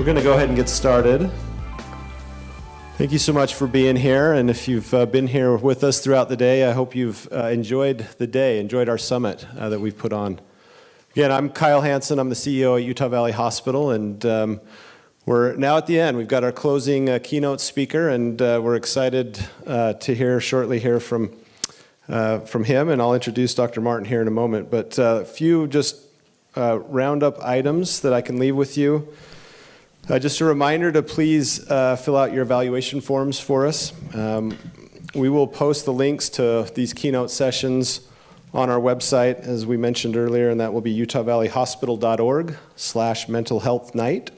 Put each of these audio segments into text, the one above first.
We're going to go ahead and get started. Thank you so much for being here, and if you've been here with us throughout the day, I hope you've enjoyed the day, enjoyed our summit that we've put on. Again, I'm Kyle Hansen. I'm the CEO at Utah Valley Hospital, and we're now at the end. We've got our closing keynote speaker, and we're excited to shortly hear from him, and I'll introduce Dr. Martin here in a moment. But a few just roundup items that I can leave with you. Just a reminder to please fill out your evaluation forms for us. We will post the links to these keynote sessions on our website, as we mentioned earlier, and that will be utahvalleyhospital.org/mentalhealthnight.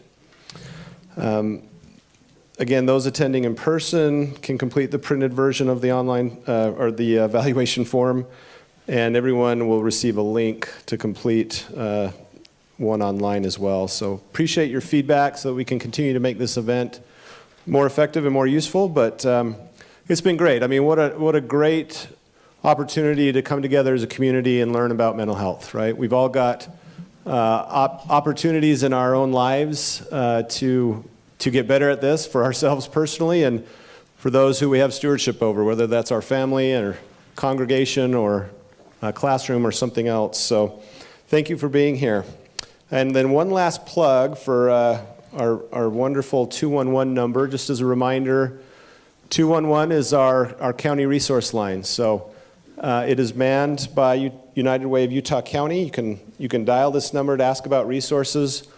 Again, those attending in person can complete the printed version of the online or the evaluation form, and everyone will receive a link to complete one online as well. So appreciate your feedback so that we can continue to make this event more effective and more useful. But it's been great. I mean, what a great opportunity to come together as a community and learn about mental health, right? We've all got opportunities in our own lives to get better at this for ourselves personally and for those who we have stewardship over, whether that's our family or congregation or a classroom or something else. So thank you for being here. And then one last plug for our wonderful 211 number. Just as a reminder, 211 is our county resource line. So it is manned by United Way of Utah County. You can dial this number to ask about resources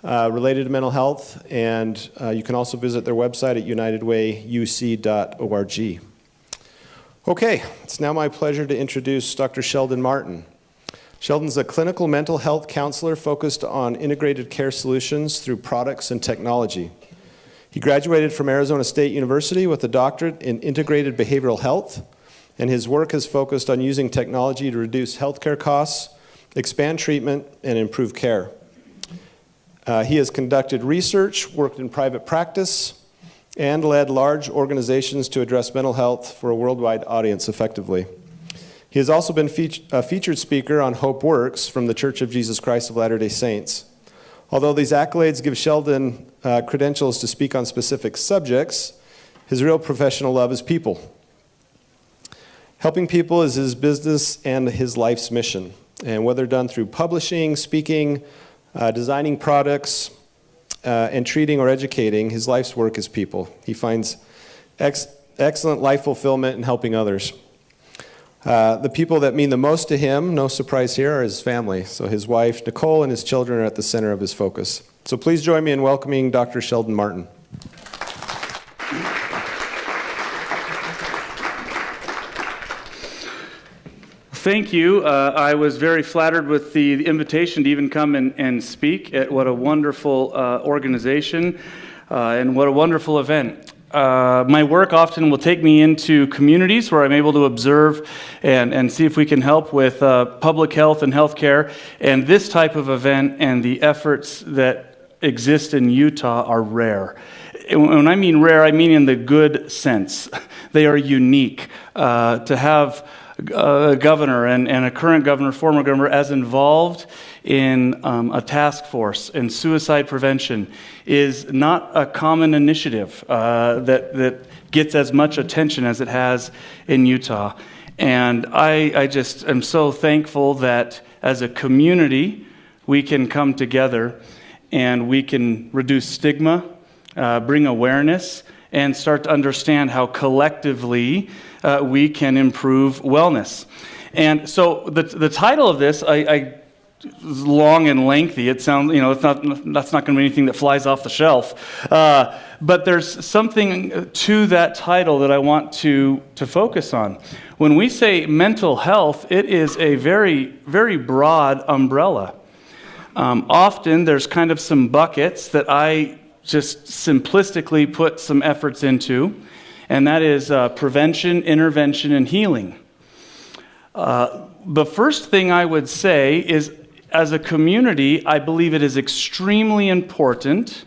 related to mental health, and you can also visit their website at unitedwayuc.org. Okay, it's now my pleasure to introduce Dr. Sheldon Martin. Sheldon's a clinical mental health counselor focused on integrated care solutions through products and technology. He graduated from Arizona State University with a doctorate in integrated behavioral health, and his work has focused on using technology to reduce healthcare costs, expand treatment, and improve care. He has conducted research, worked in private practice, and led large organizations to address mental health for a worldwide audience effectively. He has also been a featured speaker on Hope Works from the Church of Jesus Christ of Latter-day Saints. Although these accolades give Sheldon credentials to speak on specific subjects, his real professional love is people. Helping people is his business and his life's mission. And whether done through publishing, speaking, designing products, and treating or educating, his life's work is people. He finds excellent life fulfillment in helping others. The people that mean the most to him, no surprise here, are his family. So his wife, Nicole, and his children are at the center of his focus. So please join me in welcoming Dr. Sheldon Martin. Thank you. I was very flattered with the invitation to even come and speak at what a wonderful organization and what a wonderful event. My work often will take me into communities where I'm able to observe and see if we can help with public health and healthcare. And this type of event and the efforts that exist in Utah are rare. When I mean rare, I mean in the good sense. They are unique. To have a governor and a current governor, former governor, as involved in a task force in suicide prevention is not a common initiative that gets as much attention as it has in Utah. And I just am so thankful that as a community we can come together and we can reduce stigma, bring awareness, and start to understand how collectively we can improve wellness. And so the title of this, I long and lengthy. It sounds, that's not going to be anything that flies off the shelf. But there's something to that title that I want to focus on. When we say mental health, it is a very, very broad umbrella. Often there's kind of some buckets that I just simplistically put some efforts into, and that is prevention, intervention, and healing. The first thing I would say is, as a community, I believe it is extremely important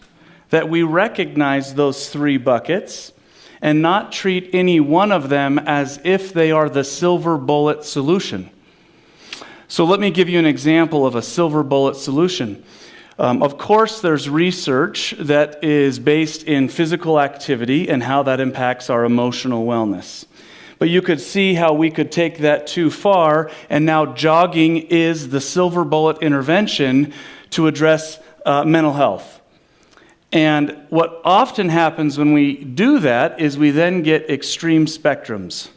that we recognize those three buckets and not treat any one of them as if they are the silver bullet solution. So let me give you an example of a silver bullet solution. Of course, there's research that is based in physical activity and how that impacts our emotional wellness. But you could see how we could take that too far, and now jogging is the silver bullet intervention to address mental health. And what often happens when we do that is we then get extreme spectrums,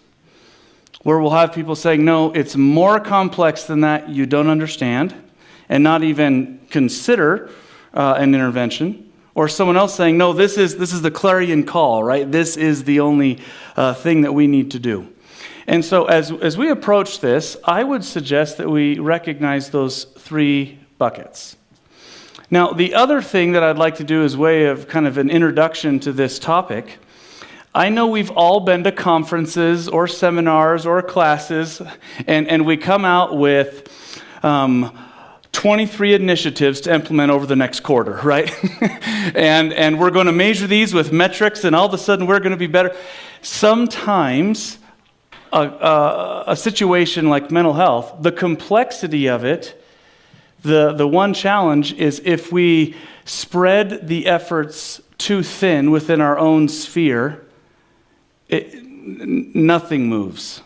where we'll have people saying, no, it's more complex than that, you don't understand, and not even consider an intervention. Or someone else saying, no, this is the clarion call, right? This is the only thing that we need to do. And so as we approach this, I would suggest that we recognize those three buckets. Now, the other thing that I'd like to do as way of kind of an introduction to this topic, I know we've all been to conferences or seminars or classes, and we come out with 23 initiatives to implement over the next quarter, right? and we're going to measure these with metrics, and all of a sudden we're going to be better. Sometimes a situation like mental health, the complexity of it, the one challenge is if we spread the efforts too thin within our own sphere, nothing moves.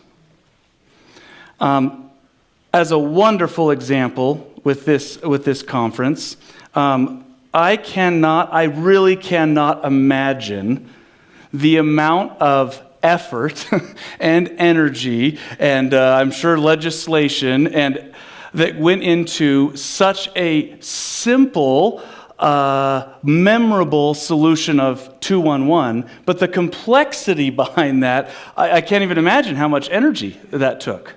As a wonderful example with this conference, I really cannot imagine the amount of effort and energy and I'm sure legislation and that went into such a simple, memorable solution of 211, but the complexity behind that, I can't even imagine how much energy that took.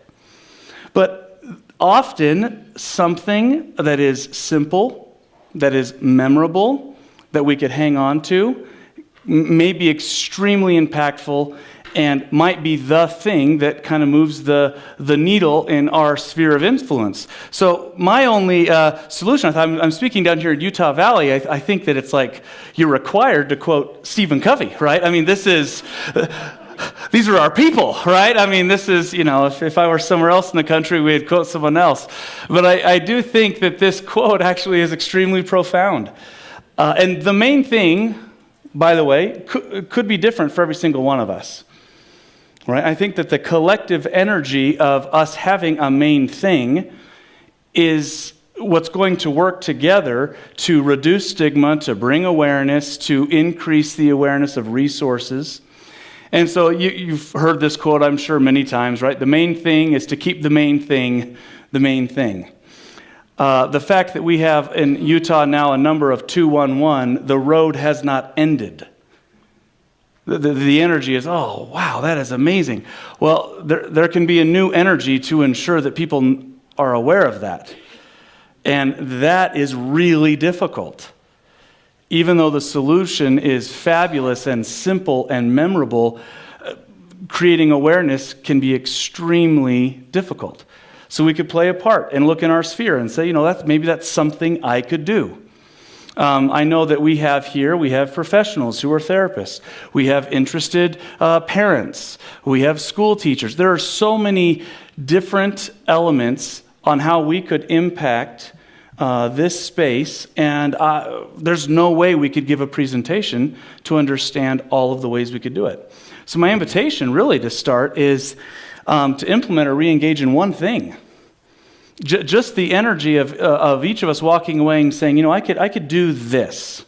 But often, something that is simple, that is memorable, that we could hang on to, may be extremely impactful and might be the thing that kind of moves the needle in our sphere of influence. So my only solution, I'm speaking down here in Utah Valley, I think that it's like you're required to quote Stephen Covey, right? I mean, these are our people, right? I mean, this is, if I were somewhere else in the country, we'd quote someone else. But I do think that this quote actually is extremely profound. And the main thing, by the way, could be different for every single one of us. Right? I think that the collective energy of us having a main thing is what's going to work together to reduce stigma, to bring awareness, to increase the awareness of resources. And so you've heard this quote, I'm sure, many times, right? The main thing is to keep the main thing the main thing. The fact that we have in Utah now a number of 211, the road has not ended. The energy is, oh, wow, that is amazing. Well, there can be a new energy to ensure that people are aware of that. And that is really difficult. Even though the solution is fabulous and simple and memorable, creating awareness can be extremely difficult. So we could play a part and look in our sphere and say, maybe that's something I could do. I know that we have professionals who are therapists. We have interested parents. We have school teachers. There are so many different elements on how we could impact this space, and there's no way we could give a presentation to understand all of the ways we could do it. So my invitation really to start is to implement or re-engage in one thing. Just the energy of each of us walking away and saying, I could do this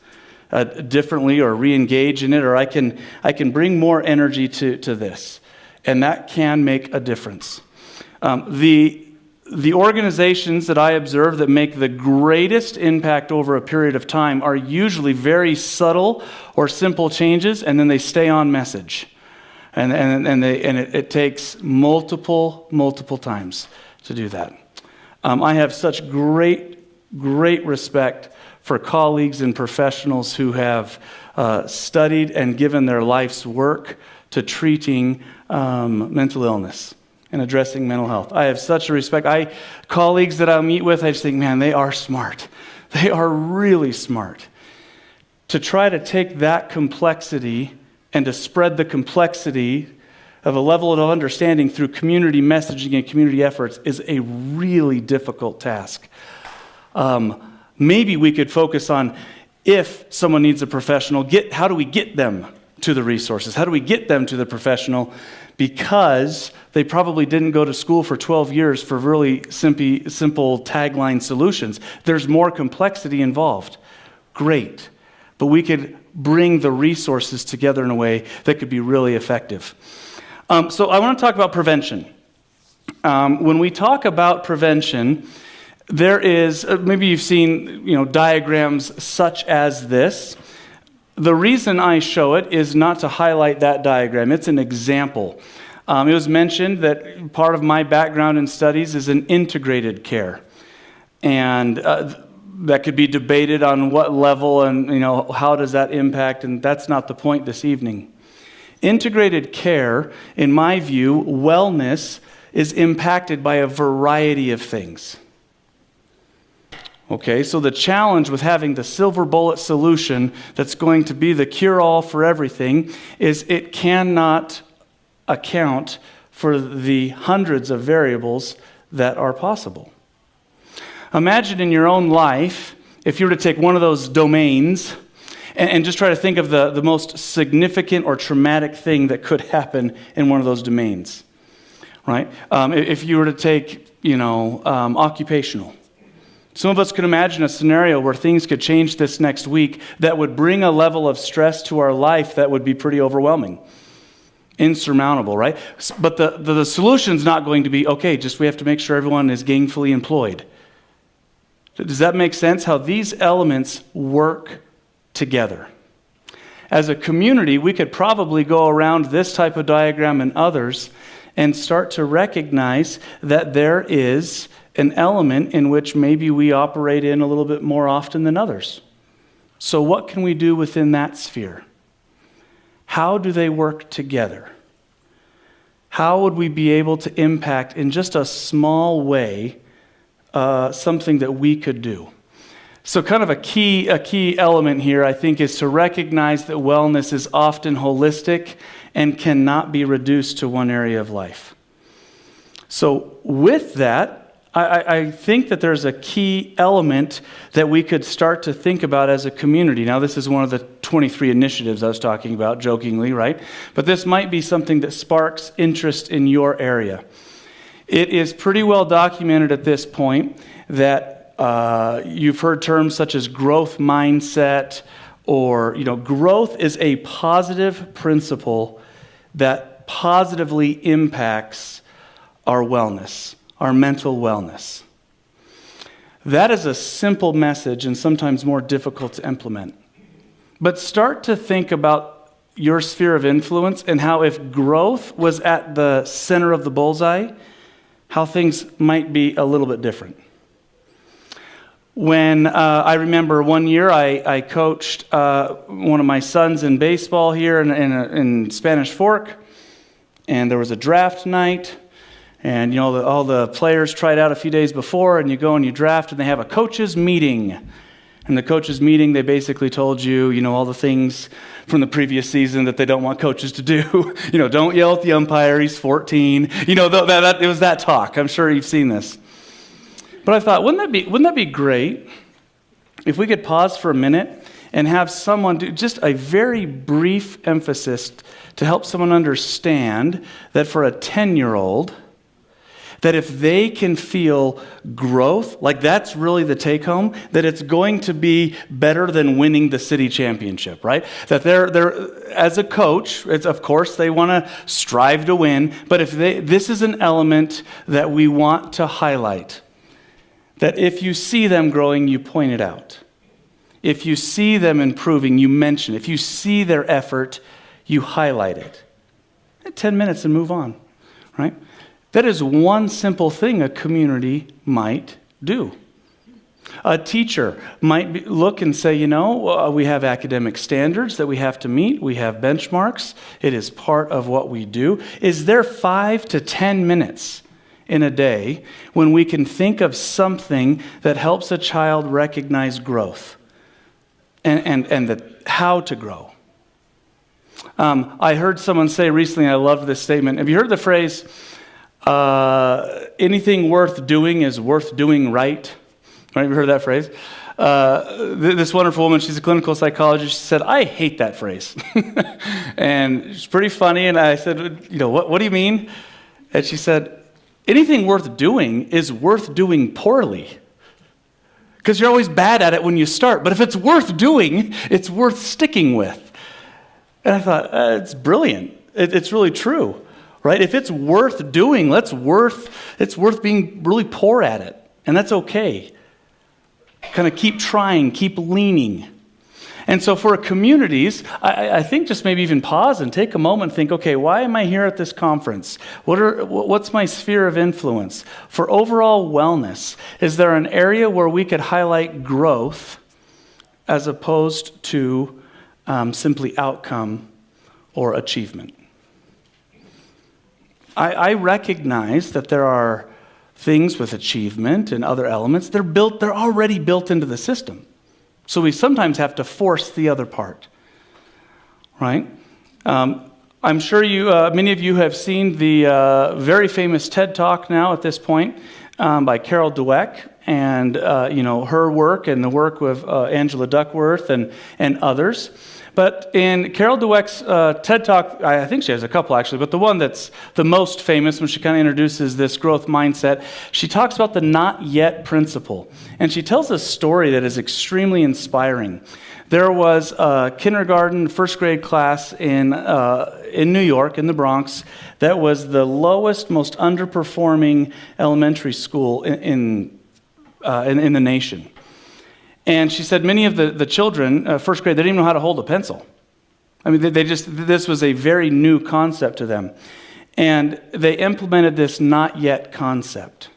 differently or re-engage in it, or I can bring more energy to this, and that can make a difference. The organizations that I observe that make the greatest impact over a period of time are usually very subtle or simple changes, and then they stay on message, and it takes multiple times to do that. I have such great respect for colleagues and professionals who have studied and given their life's work to treating mental illness and addressing mental health. I have such a respect. Colleagues that I meet with, I just think, man, they are smart. They are really smart. To try to take that complexity and to spread the complexity of a level of understanding through community messaging and community efforts is a really difficult task. Maybe we could focus on if someone needs a professional, how do we get them to the resources? How do we get them to the professional? Because they probably didn't go to school for 12 years for really simple tagline solutions. There's more complexity involved. Great. But we could bring the resources together in a way that could be really effective. So I want to talk about prevention. When we talk about prevention, there is, maybe you've seen, diagrams such as this. The reason I show it is not to highlight that diagram. It's an example. It was mentioned that part of my background in studies is in integrated care. And that could be debated on what level and, how does that impact, and that's not the point this evening. Integrated care, in my view, wellness is impacted by a variety of things. Okay, so the challenge with having the silver bullet solution that's going to be the cure-all for everything is it cannot account for the hundreds of variables that are possible. Imagine in your own life, if you were to take one of those domains and just try to think of the most significant or traumatic thing that could happen in one of those domains, right? If you were to take, occupational. Some of us could imagine a scenario where things could change this next week that would bring a level of stress to our life that would be pretty overwhelming, insurmountable, right? But the solution's not going to be, okay, just we have to make sure everyone is gainfully employed. Does that make sense? How these elements work together. As a community, we could probably go around this type of diagram and others and start to recognize that there is an element in which maybe we operate in a little bit more often than others. So what can we do within that sphere? How do they work together? How would we be able to impact in just a small way something that we could do? So kind of a key element here, I think, is to recognize that wellness is often holistic and cannot be reduced to one area of life. So with that, I think that there's a key element that we could start to think about as a community. Now, this is one of the 23 initiatives I was talking about, jokingly, right? But this might be something that sparks interest in your area. It is pretty well documented at this point that you've heard terms such as growth mindset, or, growth is a positive principle that positively impacts our wellness, our mental wellness. That is a simple message and sometimes more difficult to implement. But start to think about your sphere of influence and how if growth was at the center of the bullseye, how things might be a little bit different. When I remember one year I coached one of my sons in baseball here in Spanish Fork, and there was a draft night. And, all the players tried out a few days before, and you go and you draft, and they have a coaches meeting. And the coaches meeting, they basically told you, all the things from the previous season that they don't want coaches to do. Don't yell at the umpire, he's 14. It was that talk. I'm sure you've seen this. But I thought, wouldn't that be great if we could pause for a minute and have someone do just a very brief emphasis to help someone understand that for a 10-year-old, that if they can feel growth, like that's really the take-home, that it's going to be better than winning the city championship, right? That they're as a coach, of course they want to strive to win, but this is an element that we want to highlight. That if you see them growing, you point it out. If you see them improving, you mention it. If you see their effort, you highlight it. 10 minutes and move on, right? That is one simple thing a community might do. A teacher might look and say, we have academic standards that we have to meet. We have benchmarks. It is part of what we do. Is there 5 to 10 minutes in a day when we can think of something that helps a child recognize growth and how to grow? I heard someone say recently, I loved this statement. Have you heard the phrase, anything worth doing is worth doing right? Right? Have you heard that phrase? this wonderful woman, she's a clinical psychologist, she said, I hate that phrase. And it's pretty funny, and I said, what do you mean? And she said, anything worth doing is worth doing poorly. Because you're always bad at it when you start, but if it's worth doing, it's worth sticking with. And I thought, it's brilliant. It's really true, right? If it's worth doing, it's worth being really poor at it, and that's okay. Kind of keep trying, keep leaning. And so for communities, I think just maybe even pause and take a moment and think, okay, why am I here at this conference? What's my sphere of influence? For overall wellness, is there an area where we could highlight growth as opposed to simply outcome or achievement? I recognize that there are things with achievement and other elements, they're already built into the system. So we sometimes have to force the other part, right? I'm sure many of you have seen the very famous TED Talk now at this point by Carol Dweck, and her work and the work with Angela Duckworth and others. But in Carol Dweck's TED Talk, I think she has a couple actually, but the one that's the most famous when she kind of introduces this growth mindset, she talks about the not yet principle. And she tells a story that is extremely inspiring. There was a kindergarten, first grade class in New York, in the Bronx, that was the lowest, most underperforming elementary school in the nation. And she said many of the children, first grade, they didn't even know how to hold a pencil. I mean, this was a very new concept to them. And they implemented this not yet concept.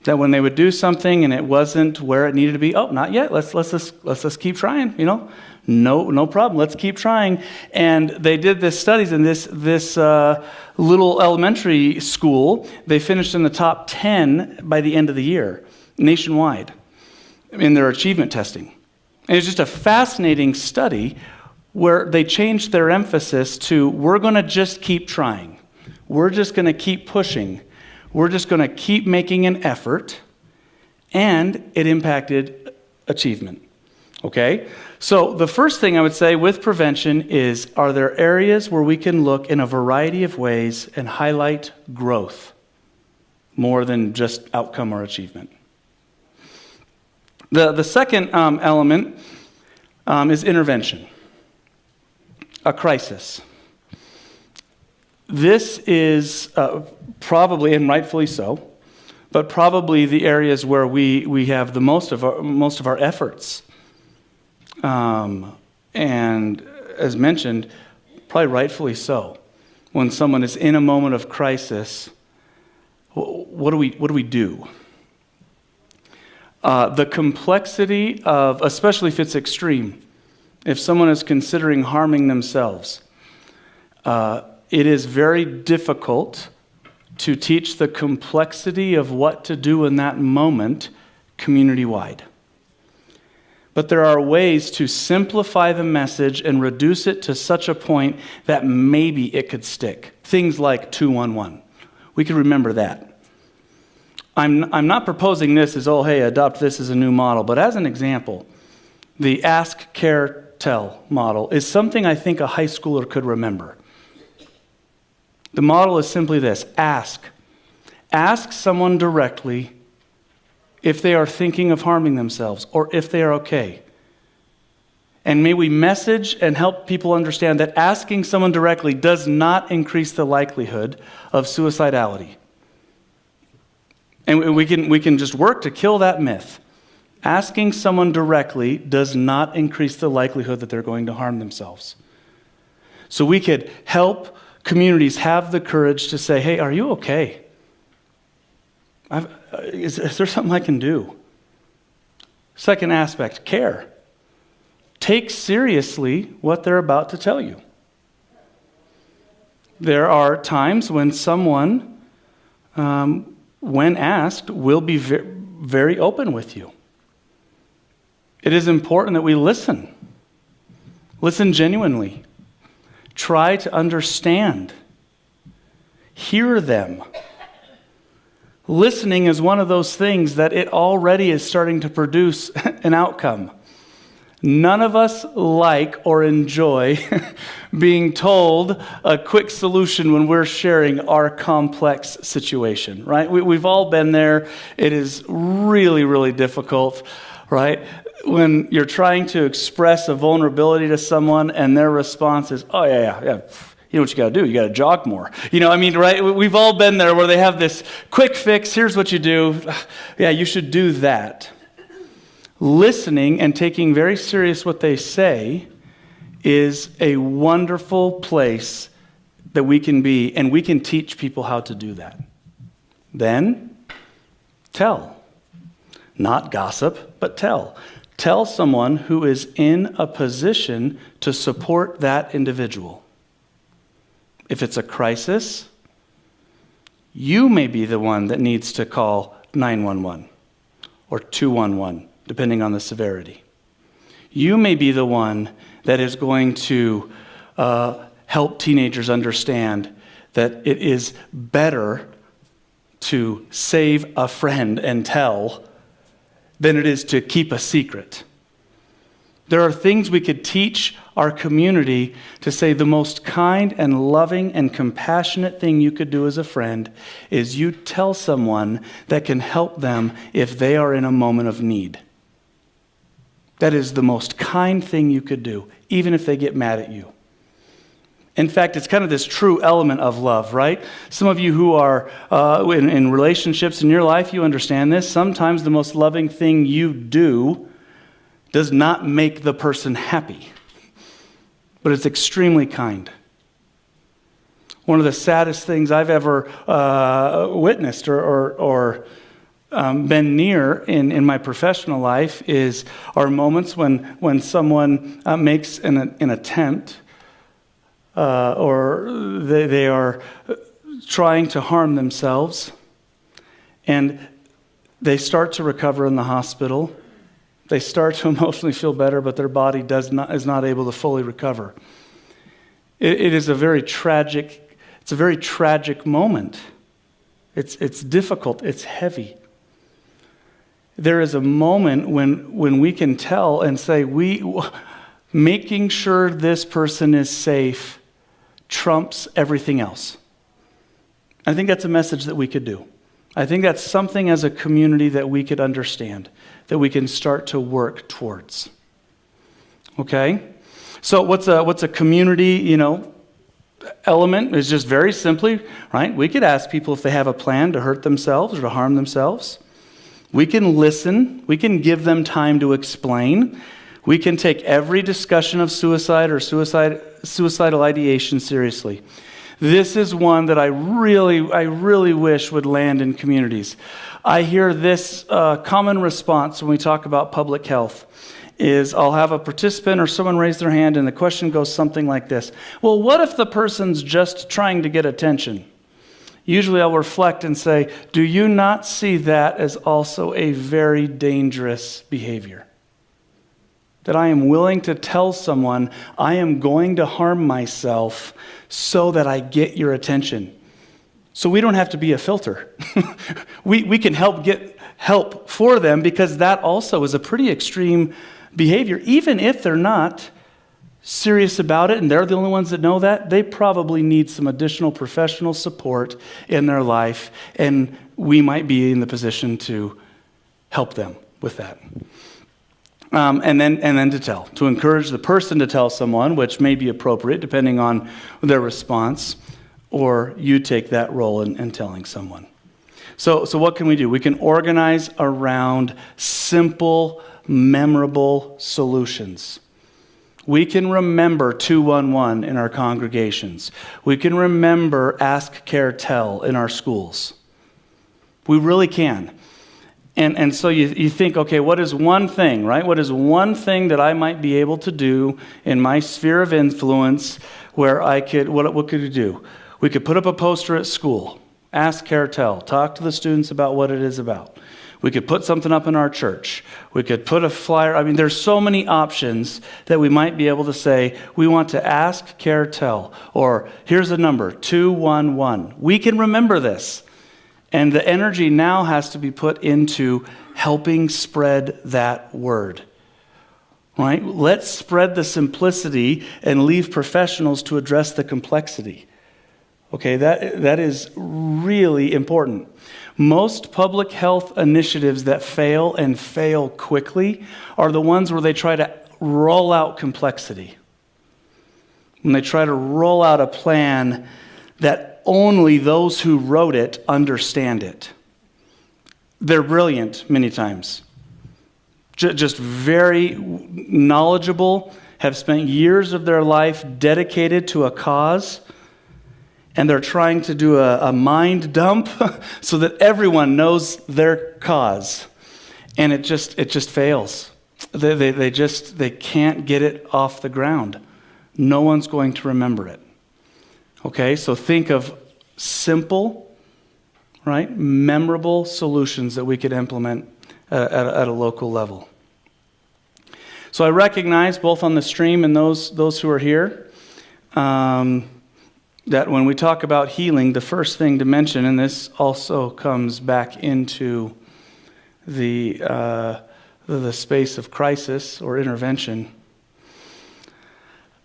That when they would do something and it wasn't where it needed to be, not yet, let's just keep trying, No problem, let's keep trying. And they did this studies in this little elementary school. They finished in the top 10 by the end of the year, nationwide, in their achievement testing. And it's just a fascinating study where they changed their emphasis to, we're going to just keep trying. We're just going to keep pushing. We're just going to keep making an effort. And it impacted achievement. Okay? So the first thing I would say with prevention is, are there areas where we can look in a variety of ways and highlight growth more than just outcome or achievement? The second element is intervention, a crisis. This is probably, and rightfully so, but probably the areas where we have the most of our efforts. And as mentioned, probably rightfully so. When someone is in a moment of crisis, what do we do? The complexity of, especially if it's extreme, if someone is considering harming themselves, it is very difficult to teach the complexity of what to do in that moment community-wide. But there are ways to simplify the message and reduce it to such a point that maybe it could stick. Things like 211. We could remember that. I'm not proposing this as, adopt this as a new model, but as an example, the ask, care, tell model is something I think a high schooler could remember. The model is simply this: ask. Ask someone directly if they are thinking of harming themselves or if they are okay. And may we message and help people understand that asking someone directly does not increase the likelihood of suicidality. And we can just work to kill that myth. Asking someone directly does not increase the likelihood that they're going to harm themselves. So we could help communities have the courage to say, hey, are you okay? Is there something I can do? Second aspect, care. Take seriously what they're about to tell you. There are times when someone, when asked, will be very open with you. It is important that we listen. Listen genuinely. Try to understand. Hear them. Listening is one of those things that it already is starting to produce an outcome. None of us like or enjoy being told a quick solution when we're sharing our complex situation, right? We've all been there. It is really, really difficult, right? When you're trying to express a vulnerability to someone and their response is, oh, yeah. You know what you got to do? You got to jog more. Right? We've all been there where they have this quick fix. Here's what you do. Yeah, you should do that. Listening and taking very serious what they say is a wonderful place that we can be, and we can teach people how to do that. Then, tell. Not gossip, but tell. Tell someone who is in a position to support that individual. If it's a crisis, you may be the one that needs to call 911 or 211. Depending on the severity. You may be the one that is going to help teenagers understand that it is better to save a friend and tell than it is to keep a secret. There are things we could teach our community to say the most kind and loving and compassionate thing you could do as a friend is you tell someone that can help them if they are in a moment of need. That is the most kind thing you could do, even if they get mad at you. In fact, it's kind of this true element of love, right? Some of you who are in relationships in your life, you understand this. Sometimes the most loving thing you do does not make the person happy, but it's extremely kind. One of the saddest things I've ever witnessed or been near in my professional life are moments when someone makes an attempt or they are trying to harm themselves, and they start to recover in the hospital. They start to emotionally feel better, but their body is not able to fully recover. It is a very tragic moment. It's difficult. It's heavy. There is a moment when we can tell and say, making sure this person is safe trumps everything else. I think that's a message that we could do. I think that's something as a community that we could understand, that we can start to work towards. Okay? So what's a community, element? Is just very simply, right? We could ask people if they have a plan to hurt themselves or to harm themselves. We can listen. We can give them time to explain. We can take every discussion of suicide or suicidal ideation seriously. This is one that I really wish would land in communities. I hear this common response when we talk about public health is I'll have a participant or someone raise their hand and the question goes something like this. Well, what if the person's just trying to get attention? Usually I'll reflect and say, do you not see that as also a very dangerous behavior? That I am willing to tell someone I am going to harm myself so that I get your attention. So we don't have to be a filter. we can get help for them because that also is a pretty extreme behavior. Even if they're not serious about it and they're the only ones that know that, they probably need some additional professional support in their life, and we might be in the position to help them with that. And then to encourage the person to tell someone, which may be appropriate depending on their response, or you take that role in telling someone. So what can we do? We can organize around simple, memorable solutions. We can remember 211 in our congregations. We can remember Ask, Care, Tell in our schools. We really can. And so you think, okay, what is one thing, right? What is one thing that I might be able to do in my sphere of influence where I could, what could we do? We could put up a poster at school, Ask, Care, Tell, talk to the students about what it is about. We could put something up in our church. We could put a flyer. I mean, there's so many options that we might be able to say, we want to ask, care, tell. Or here's a number, 211. We can remember this. And the energy now has to be put into helping spread that word. Right? Let's spread the simplicity and leave professionals to address the complexity. Okay, that is really important. Most public health initiatives that fail and fail quickly are the ones where they try to roll out complexity. When they try to roll out a plan that only those who wrote it understand it. They're brilliant many times. Just very knowledgeable, have spent years of their life dedicated to a cause, and they're trying to do a mind dump so that everyone knows their cause. And it just fails. They can't get it off the ground. No one's going to remember it. Okay, so think of simple, right, memorable solutions that we could implement at a local level. So I recognize, both on the stream and those who are here, that when we talk about healing, the first thing to mention, and this also comes back into the space of crisis or intervention,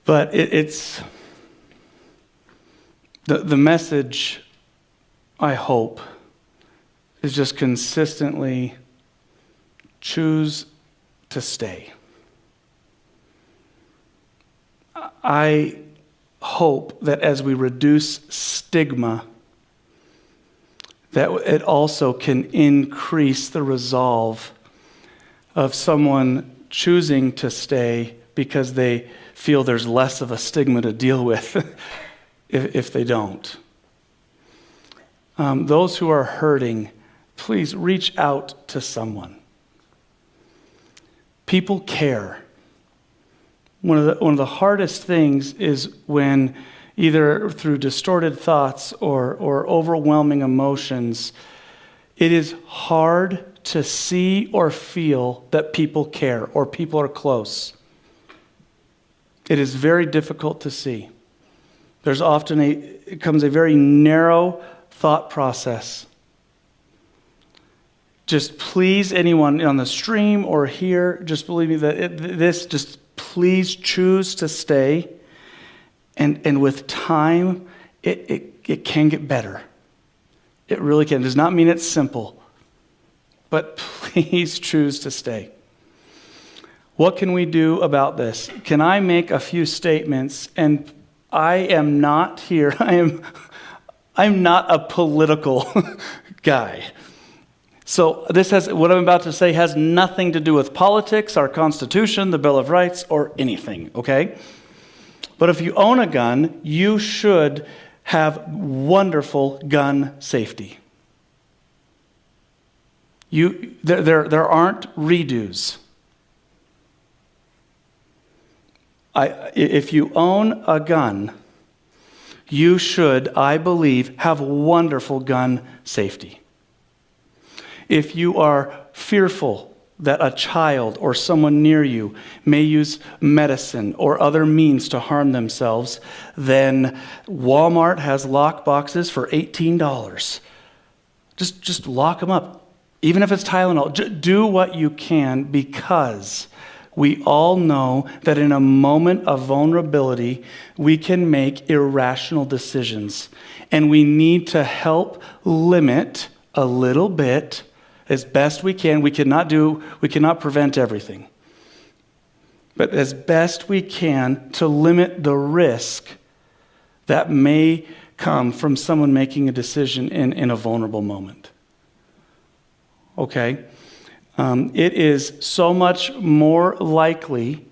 but it's the message, I hope, is just consistently choose to stay. I hope that as we reduce stigma, that it also can increase the resolve of someone choosing to stay because they feel there's less of a stigma to deal with if they don't. Those who are hurting, please reach out to someone. People care. One of the hardest things is when, either through distorted thoughts or overwhelming emotions, it is hard to see or feel that people care or people are close. It is very difficult to see. There's often it comes a very narrow thought process. Just please, anyone on the stream or here, just believe me that just please choose to stay. And with time, it can get better. It really can. It does not mean it's simple. But please choose to stay. What can we do about this? Can I make a few statements? And I am not here. I'm not a political guy. So what I'm about to say has nothing to do with politics, our Constitution, the Bill of Rights, or anything, okay? But if you own a gun, you should have wonderful gun safety. There aren't redos. If you own a gun, you should, I believe, have wonderful gun safety. If you are fearful that a child or someone near you may use medicine or other means to harm themselves, then Walmart has lock boxes for $18. Just lock them up. Even if it's Tylenol, do what you can, because we all know that in a moment of vulnerability, we can make irrational decisions. And we need to help limit a little bit as best we can. We cannot prevent everything. But as best we can to limit the risk that may come from someone making a decision in a vulnerable moment. Okay? It is so much more likely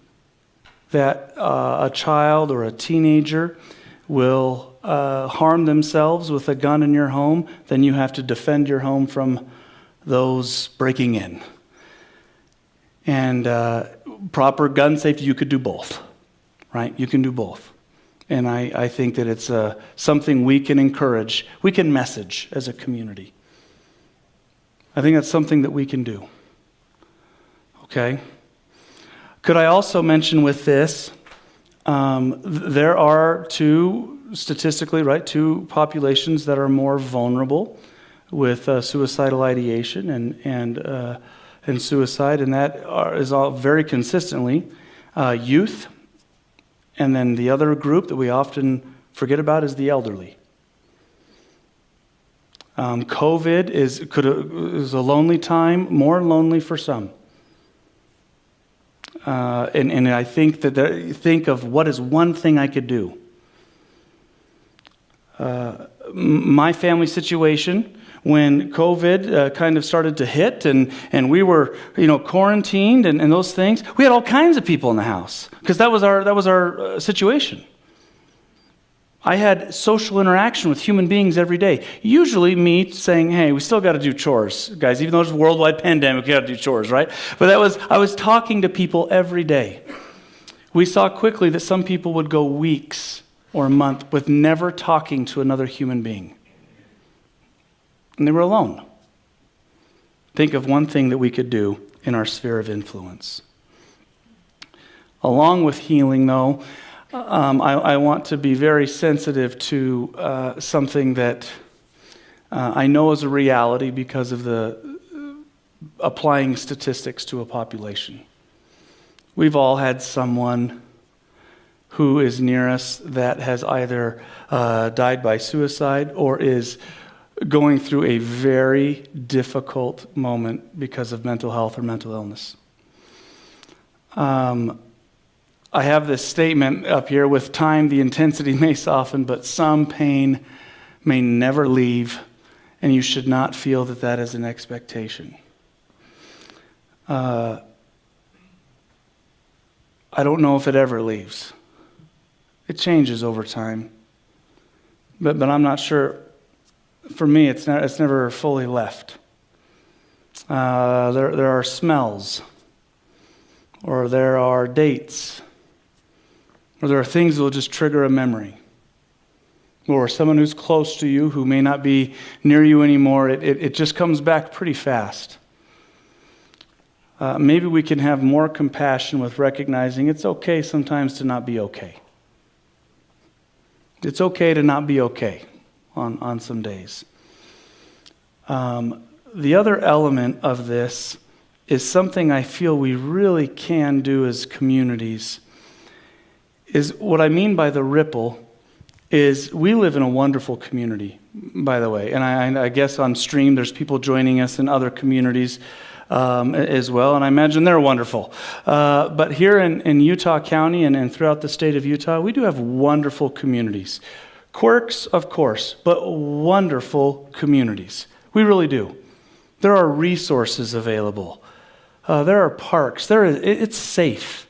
that a child or a teenager will harm themselves with a gun in your home than you have to defend your home from those breaking in. And proper gun safety, you could do both, right? You can do both. And I think that it's something we can encourage, we can message as a community. I think that's something that we can do. Okay? Could I also mention with this, there are two populations that are more vulnerable with suicidal ideation and suicide, and that is all very consistently youth. And then the other group that we often forget about is the elderly. COVID is a lonely time, more lonely for some. And I think that think of what is one thing I could do. My family situation, when COVID kind of started to hit and we were, quarantined and those things, we had all kinds of people in the house because that was our situation. I had social interaction with human beings every day. Usually me saying, hey, we still got to do chores, guys. Even though it's a worldwide pandemic, we got to do chores, right? But I was talking to people every day. We saw quickly that some people would go weeks or a month with never talking to another human being. And they were alone. Think of one thing that we could do in our sphere of influence. Along with healing, though, I want to be very sensitive to something that I know is a reality because of the applying statistics to a population. We've all had someone who is near us that has either died by suicide or is going through a very difficult moment because of mental health or mental illness. I have this statement up here, with time the intensity may soften, but some pain may never leave, and you should not feel that that is an expectation. I don't know if it ever leaves. It changes over time. But I'm not sure. For me, it's never fully left. There are smells, or there are dates, or there are things that will just trigger a memory. Or someone who's close to you who may not be near you anymore, it just comes back pretty fast. Maybe we can have more compassion with recognizing it's okay sometimes to not be okay. It's okay to not be okay on some days. The other element of this is something I feel we really can do as communities. Is what I mean by the ripple is we live in a wonderful community, by the way. And I guess on stream there's people joining us in other communities as well, and I imagine they're wonderful. But here in Utah County and throughout the state of Utah, we do have wonderful communities. Quirks, of course, but wonderful communities. We really do. There are resources available. There are parks. It's safe.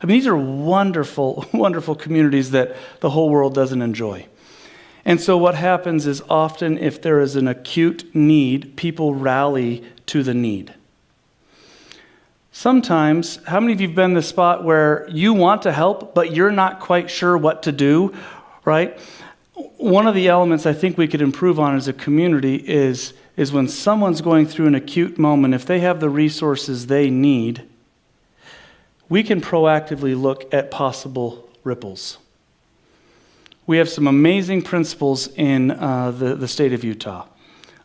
I mean, these are wonderful, wonderful communities that the whole world doesn't enjoy. And so what happens is often if there is an acute need, people rally to the need. Sometimes, how many of you have been in the spot where you want to help, but you're not quite sure what to do, right? One of the elements I think we could improve on as a community is when someone's going through an acute moment, if they have the resources they need, we can proactively look at possible ripples. We have some amazing principles in the state of Utah.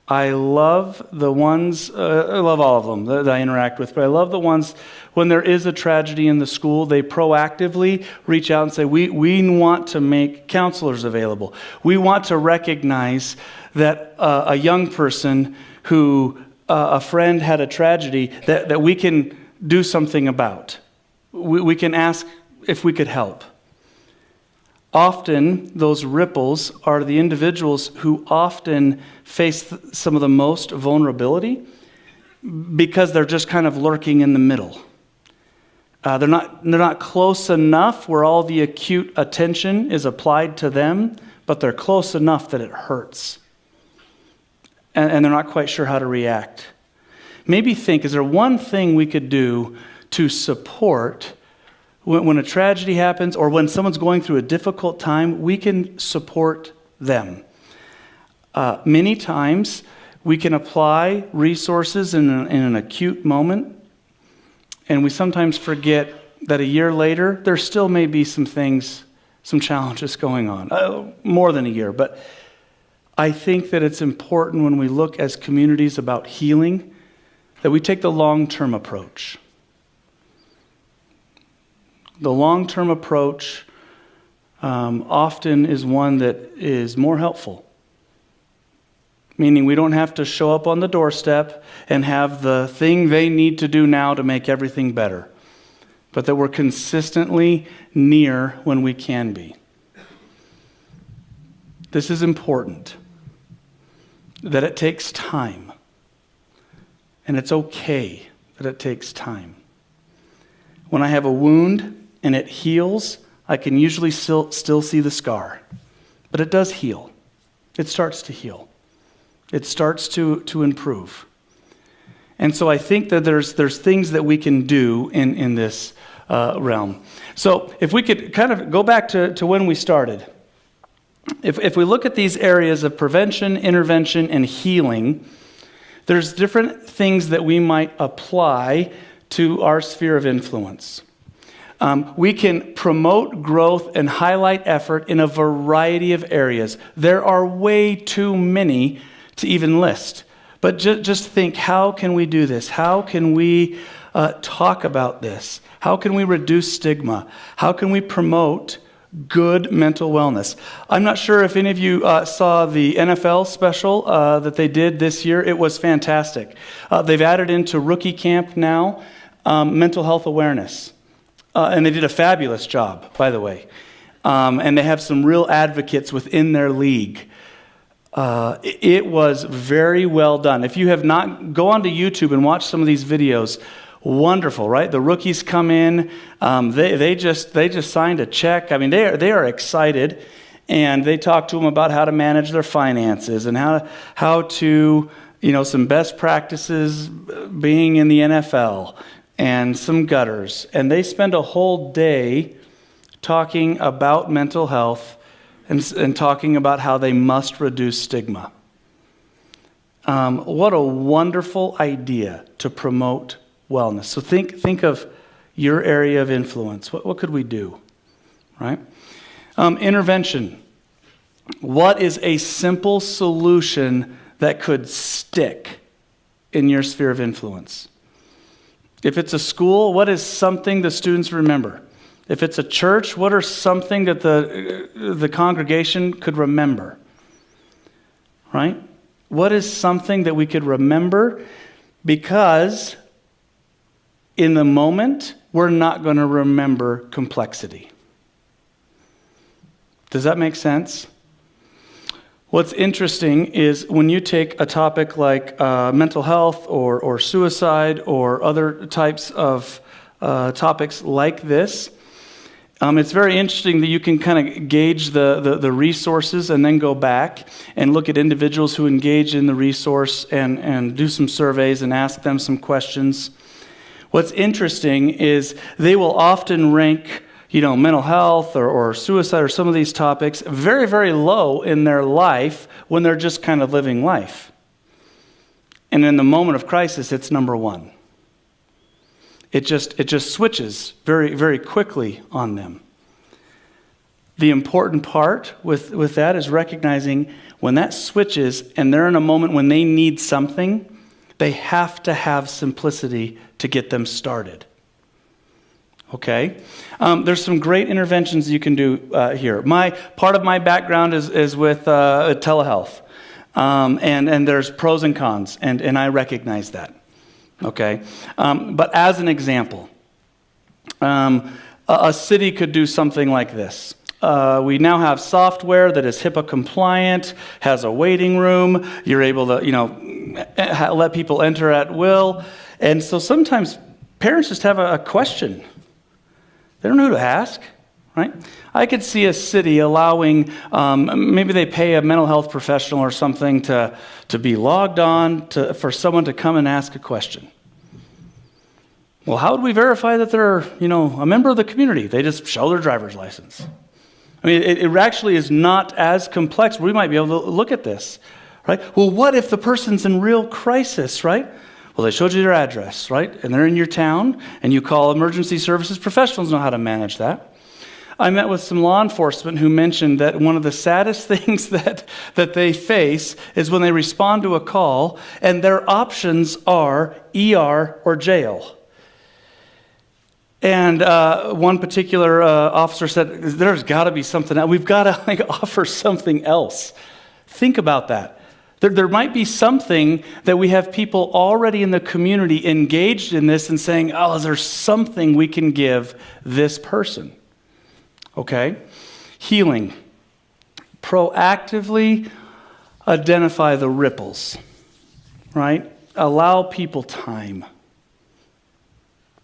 I love the ones, I love all of them that I interact with, but I love the ones when there is a tragedy in the school, they proactively reach out and say, we want to make counselors available. We want to recognize that a young person who a friend had a tragedy that we can do something about. We can ask if we could help. Often, those ripples are the individuals who often face some of the most vulnerability because they're just kind of lurking in the middle. They're not close enough where all the acute attention is applied to them, but they're close enough that it hurts. And they're not quite sure how to react. Maybe think, is there one thing we could do to support when a tragedy happens or when someone's going through a difficult time? We can support them. Many times we can apply resources in an acute moment, and we sometimes forget that a year later there still may be some things, some challenges going on. More than a year, but I think that it's important when we look as communities about healing that we take the long-term approach. The long-term approach often is one that is more helpful. Meaning we don't have to show up on the doorstep and have the thing they need to do now to make everything better, but that we're consistently near when we can be. This is important, that it takes time, and it's okay that it takes time. When I have a wound and it heals, I can usually still see the scar, but it does heal. It starts to heal. It starts to improve. And so I think that there's things that we can do in this realm. So if we could kind of go back to when we started. If we look at these areas of prevention, intervention, and healing, there's different things that we might apply to our sphere of influence. We can promote growth and highlight effort in a variety of areas. There are way too many to even list. But just think, how can we do this? How can we talk about this? How can we reduce stigma? How can we promote good mental wellness? I'm not sure if any of you saw the NFL special that they did this year. It was fantastic. They've added into rookie camp now mental health awareness. And they did a fabulous job, by the way. And they have some real advocates within their league. It was very well done. If you have not, go onto YouTube and watch some of these videos. Wonderful, right? The rookies come in. They just signed a check. I mean, they are excited, and they talk to them about how to manage their finances and how to some best practices being in the NFL and some gutters. And they spend a whole day talking about mental health and talking about how they must reduce stigma. What a wonderful idea to promote wellness. So think of your area of influence. What could we do, right? Intervention. What is a simple solution that could stick in your sphere of influence? If it's a school, what is something the students remember? If it's a church, what are something that the congregation could remember? Right? What is something that we could remember? Because in the moment, we're not going to remember complexity. Does that make sense? What's interesting is when you take a topic like mental health or suicide or other types of topics like this, it's very interesting that you can kind of gauge the resources and then go back and look at individuals who engage in the resource and do some surveys and ask them some questions. What's interesting is they will often rank, mental health or suicide or some of these topics very, very low in their life when they're just kind of living life. And in the moment of crisis, it's number one. It just switches very, very quickly on them. The important part with that is recognizing when that switches and they're in a moment when they need something, they have to have simplicity to get them started. Okay? There's some great interventions you can do here. Part of my background is with telehealth. And there's pros and cons, and I recognize that. Okay? But as an example, a city could do something like this. We now have software that is HIPAA compliant, has a waiting room. You're able to, let people enter at will. And so sometimes parents just have a question. They don't know who to ask, right? I could see a city allowing, maybe they pay a mental health professional or something to be logged on for someone to come and ask a question. Well, how would we verify that they're, a member of the community? They just show their driver's license. I mean, it actually is not as complex. We might be able to look at this, right? Well, what if the person's in real crisis, right? Well, they showed you their address, right? And they're in your town, and you call emergency services. Professionals know how to manage that. I met with some law enforcement who mentioned that one of the saddest things that they face is when they respond to a call and their options are ER or jail. And one particular officer said, there's got to be something else. We've got to offer something else. Think about that. There might be something that we have people already in the community engaged in this and saying, oh, is there something we can give this person? Okay? Healing. Proactively identify the ripples, right? Allow people time.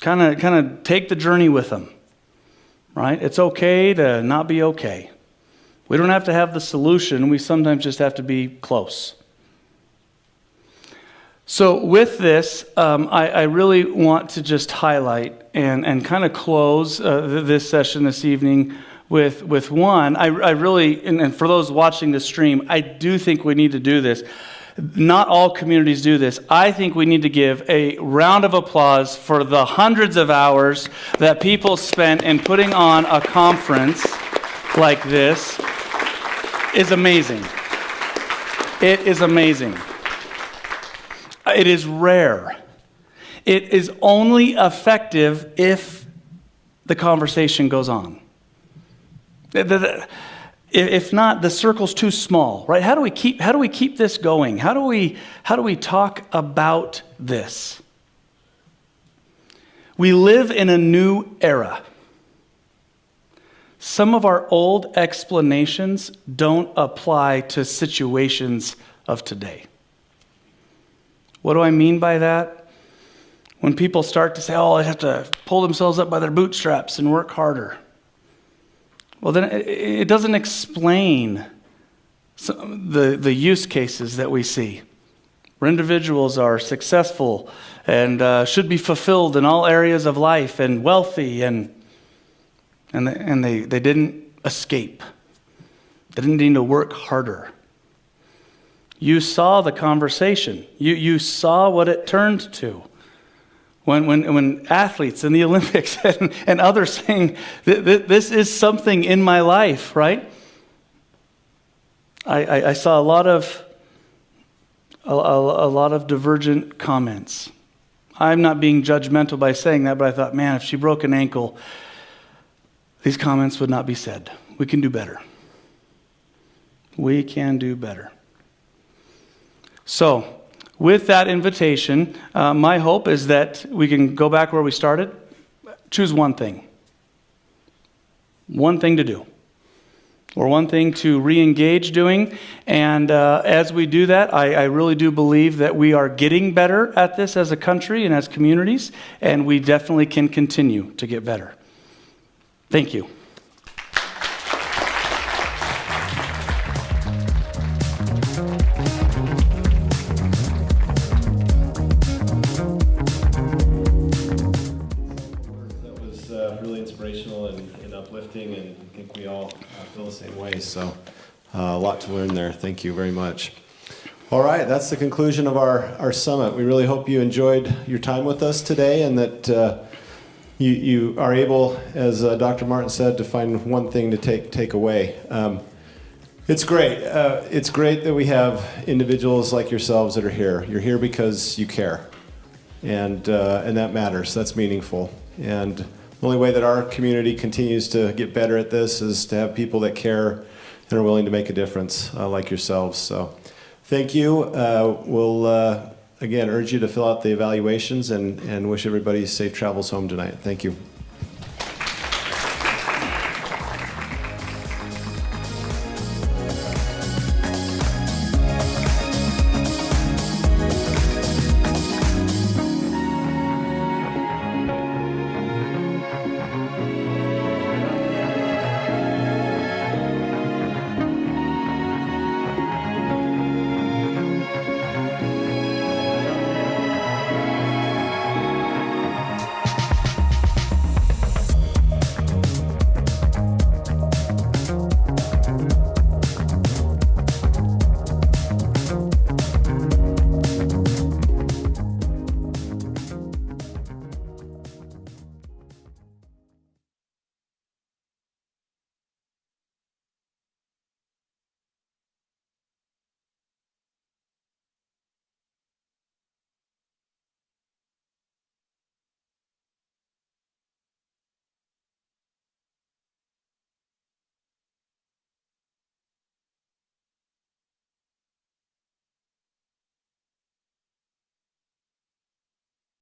Kind of take the journey with them, right? It's okay to not be okay. We don't have to have the solution. We sometimes just have to be close. So with this, I really want to just highlight and kind of close this session this evening with one. I really, and for those watching the stream, I do think we need to do this. Not all communities do this. I think we need to give a round of applause for the hundreds of hours that people spent in putting on a conference like this. Is amazing. It is amazing. It is rare. It is only effective if the conversation goes on. If not, the circle's too small, right? How do we keep this going? How do we talk about this? We live in a new era. Some of our old explanations don't apply to situations of today. What do I mean by that? When people start to say, oh, they have to pull themselves up by their bootstraps and work harder. Well, then it doesn't explain the use cases that we see, where individuals are successful and should be fulfilled in all areas of life and wealthy, and they didn't escape. They didn't need to work harder. You saw the conversation. You saw what it turned to. When athletes in the Olympics and others saying, this is something in my life, right? I saw a lot of divergent comments. I'm not being judgmental by saying that, but I thought, man, if she broke an ankle, these comments would not be said. We can do better. We can do better. So, with that invitation, my hope is that we can go back where we started. Choose one thing. One thing to do. Or one thing to re-engage doing. And as we do that, I really do believe that we are getting better at this as a country and as communities. And we definitely can continue to get better. Thank you. And uplifting, and I think we all feel the same way. So a lot to learn there. Thank you very much. All right, that's the conclusion of our summit. We really hope you enjoyed your time with us today, and that you are able, as Dr. Martin said, to find one thing to take away. It's great. It's great that we have individuals like yourselves that are here. You're here because you care, and that matters. That's meaningful. And the only way that our community continues to get better at this is to have people that care and are willing to make a difference, like yourselves. So thank you. We'll, again, urge you to fill out the evaluations and wish everybody safe travels home tonight. Thank you.